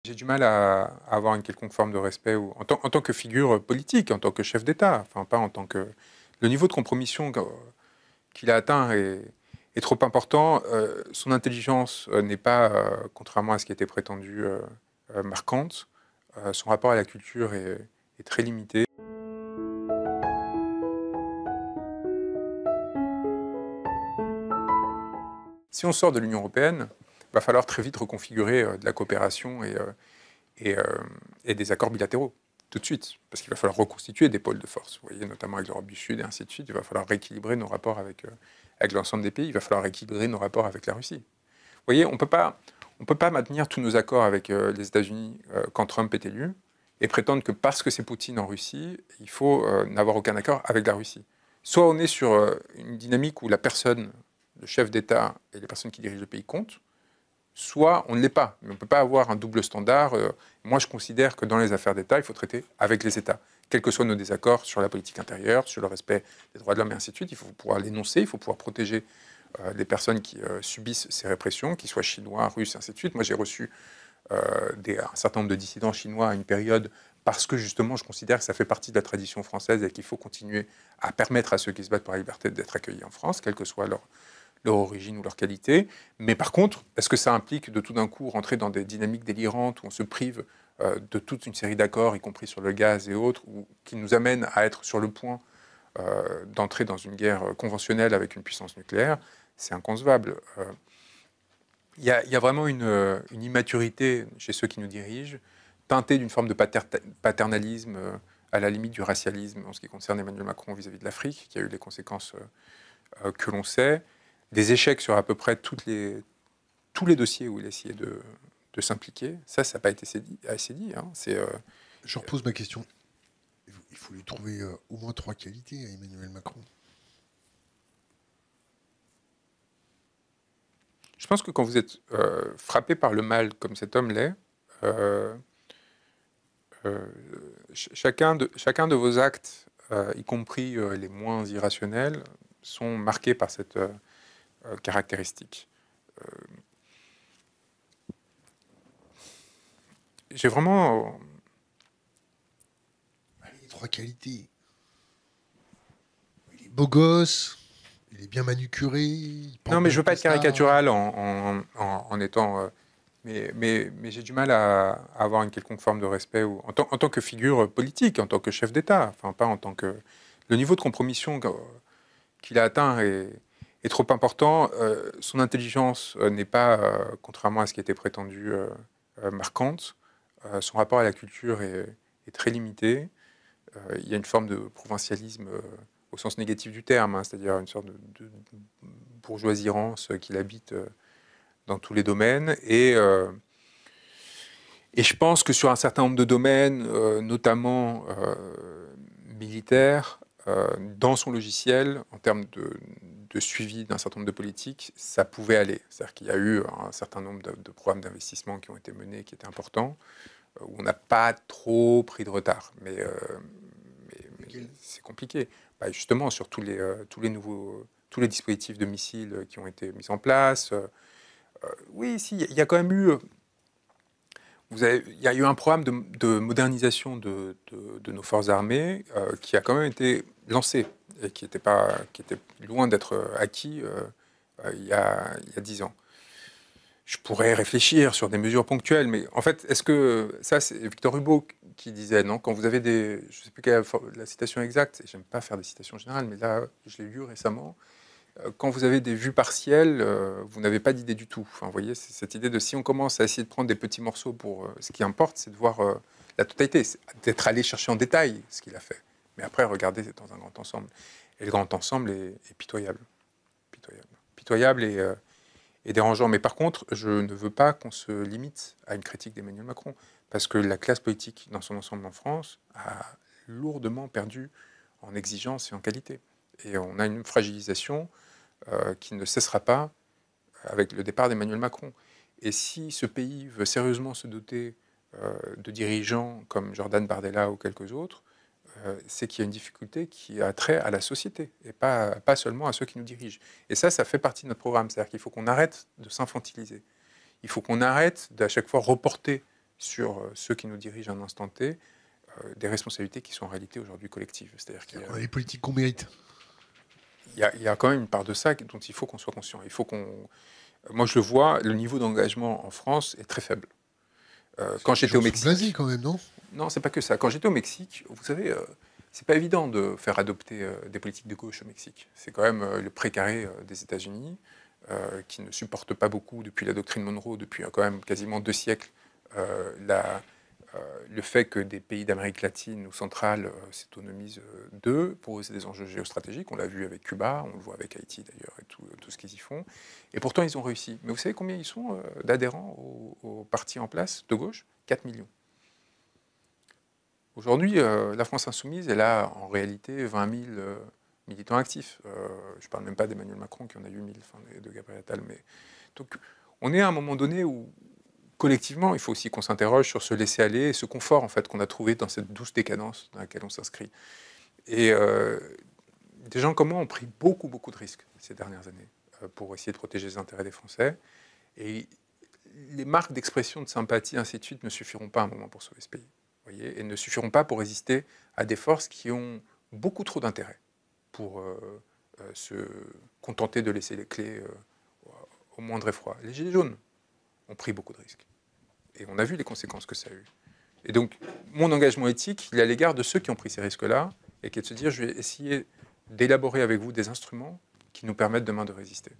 J'ai du mal à avoir une quelconque forme de respect en tant que figure politique, en tant que chef d'État, enfin pas en tant que... Le niveau de compromission qu'il a atteint est trop important. Son intelligence n'est pas, contrairement à ce qui était prétendu, marquante. Son rapport à la culture est très limité. Si on sort de l'Union européenne, il va falloir très vite reconfigurer de la coopération et des accords bilatéraux, tout de suite, parce qu'il va falloir reconstituer des pôles de force, vous voyez, notamment avec l'Europe du Sud et ainsi de suite. Il va falloir rééquilibrer nos rapports avec l'ensemble des pays, il va falloir rééquilibrer nos rapports avec la Russie. Vous voyez, on ne peut pas maintenir tous nos accords avec les États-Unis quand Trump est élu et prétendre que parce que c'est Poutine en Russie, il faut n'avoir aucun accord avec la Russie. Soit on est sur une dynamique où la personne, le chef d'État et les personnes qui dirigent le pays comptent, soit on ne l'est pas. Mais on ne peut pas avoir un double standard. Moi, je considère que dans les affaires d'État, il faut traiter avec les États. Quels que soient nos désaccords sur la politique intérieure, sur le respect des droits de l'homme et ainsi de suite, il faut pouvoir l'énoncer, il faut pouvoir protéger les personnes qui subissent ces répressions, qu'ils soient chinois, russes, et ainsi de suite. Moi, j'ai reçu un certain nombre de dissidents chinois à une période parce que justement, je considère que ça fait partie de la tradition française et qu'il faut continuer à permettre à ceux qui se battent pour la liberté d'être accueillis en France, quelle que soit leur origine ou leur qualité. Mais par contre, est-ce que ça implique de tout d'un coup rentrer dans des dynamiques délirantes où on se prive de toute une série d'accords, y compris sur le gaz et autres, ou qui nous amènent à être sur le point d'entrer dans une guerre conventionnelle avec une puissance nucléaire? C'est inconcevable. Il y a vraiment une immaturité chez ceux qui nous dirigent, teintée d'une forme de paternalisme, à la limite du racialisme en ce qui concerne Emmanuel Macron vis-à-vis de l'Afrique, qui a eu les conséquences que l'on sait, des échecs sur à peu près tous les dossiers où il essayait de s'impliquer. Ça n'a pas été assez dit. Hein. Je repose ma question. Il faut lui trouver au moins 3 qualités à Emmanuel Macron. Je pense que quand vous êtes frappé par le mal comme cet homme l'est, chacun de vos actes, y compris les moins irrationnels, sont marqués par cette caractéristique. J'ai vraiment... Allez, 3 qualités. Il est beau gosse, il est bien manucuré. Il porte Non, mais bien je le veux pas être costard. caricatural en étant... mais j'ai du mal à avoir une quelconque forme de respect en tant que figure politique, en tant que chef d'État, enfin pas en tant que... Le niveau de compromission qu'il a atteint est trop important. Son intelligence n'est pas, contrairement à ce qui était prétendu, marquante. Son rapport à la culture est très limité. Il y a une forme de provincialisme au sens négatif du terme, hein, c'est-à-dire une sorte de bourgeoisirance qu'il habite dans tous les domaines. Et je pense que sur un certain nombre de domaines, notamment militaires, dans son logiciel, en termes de suivi d'un certain nombre de politiques, ça pouvait aller. C'est-à-dire qu'il y a eu un certain nombre de programmes d'investissement qui ont été menés, qui étaient importants, où on n'a pas trop pris de retard. Mais c'est compliqué. Bah, justement, sur tous les dispositifs de missiles qui ont été mis en place. Oui, si, il y a quand même eu... il y a eu un programme de modernisation de nos forces armées qui a quand même été lancé et qui était loin d'être acquis il y a 10 ans. Je pourrais réfléchir sur des mesures ponctuelles, mais en fait, est-ce que... Ça, c'est Victor Hugo qui disait, non? Quand vous avez des... Je ne sais plus quelle est la citation exacte, et j'aime pas faire des citations générales, mais là, je l'ai lu récemment. Quand vous avez des vues partielles, vous n'avez pas d'idée du tout. Enfin, vous voyez, c'est cette idée de si on commence à essayer de prendre des petits morceaux pour... ce qui importe, c'est de voir la totalité, d'être allé chercher en détail ce qu'il a fait. Mais après, regarder dans un grand ensemble. Et le grand ensemble est pitoyable. Pitoyable. Pitoyable et dérangeant. Mais par contre, je ne veux pas qu'on se limite à une critique d'Emmanuel Macron, parce que la classe politique dans son ensemble en France a lourdement perdu en exigence et en qualité. Et on a une fragilisation qui ne cessera pas avec le départ d'Emmanuel Macron. Et si ce pays veut sérieusement se doter de dirigeants comme Jordan Bardella ou quelques autres, c'est qu'il y a une difficulté qui a trait à la société et pas seulement à ceux qui nous dirigent. Et ça fait partie de notre programme. C'est-à-dire qu'il faut qu'on arrête de s'infantiliser. Il faut qu'on arrête d'à chaque fois reporter sur ceux qui nous dirigent à un instant T des responsabilités qui sont en réalité aujourd'hui collectives. C'est-à-dire qu'il y a les politiques qu'on mérite. Il y a quand même une part de ça dont il faut qu'on soit conscient. Moi, je le vois, le niveau d'engagement en France est très faible. Quand j'étais au Mexique... blasés quand même, non? Non, c'est pas que ça. Quand j'étais au Mexique, vous savez, c'est pas évident de faire adopter des politiques de gauche au Mexique. C'est quand même le précaré des États-Unis, qui ne supporte pas beaucoup, depuis la doctrine Monroe, depuis quand même quasiment 2 siècles, le fait que des pays d'Amérique latine ou centrale s'autonomisent d'eux pour poser des enjeux géostratégiques. On l'a vu avec Cuba, on le voit avec Haïti d'ailleurs, et tout ce qu'ils y font. Et pourtant, ils ont réussi. Mais vous savez combien ils sont d'adhérents au parti en place de gauche? 4 millions. Aujourd'hui, la France insoumise, elle a en réalité 20 000 militants actifs. Je ne parle même pas d'Emmanuel Macron, qui en a 8 000, enfin, de Gabriel Attal. Mais... Donc, on est à un moment donné où, collectivement, il faut aussi qu'on s'interroge sur ce laisser-aller et ce confort en fait, qu'on a trouvé dans cette douce décadence dans laquelle on s'inscrit. Et des gens comme moi ont pris beaucoup de risques ces dernières années pour essayer de protéger les intérêts des Français. Et les marques d'expression de sympathie, ainsi de suite, ne suffiront pas à un moment pour sauver ce pays. Voyez, et ne suffiront pas pour résister à des forces qui ont beaucoup trop d'intérêt pour se contenter de laisser les clés au moindre effroi. Les Gilets jaunes ont pris beaucoup de risques. Et on a vu les conséquences que ça a eu. Et donc, mon engagement éthique, il est à l'égard de ceux qui ont pris ces risques-là, et qui est de se dire, je vais essayer d'élaborer avec vous des instruments qui nous permettent demain de résister.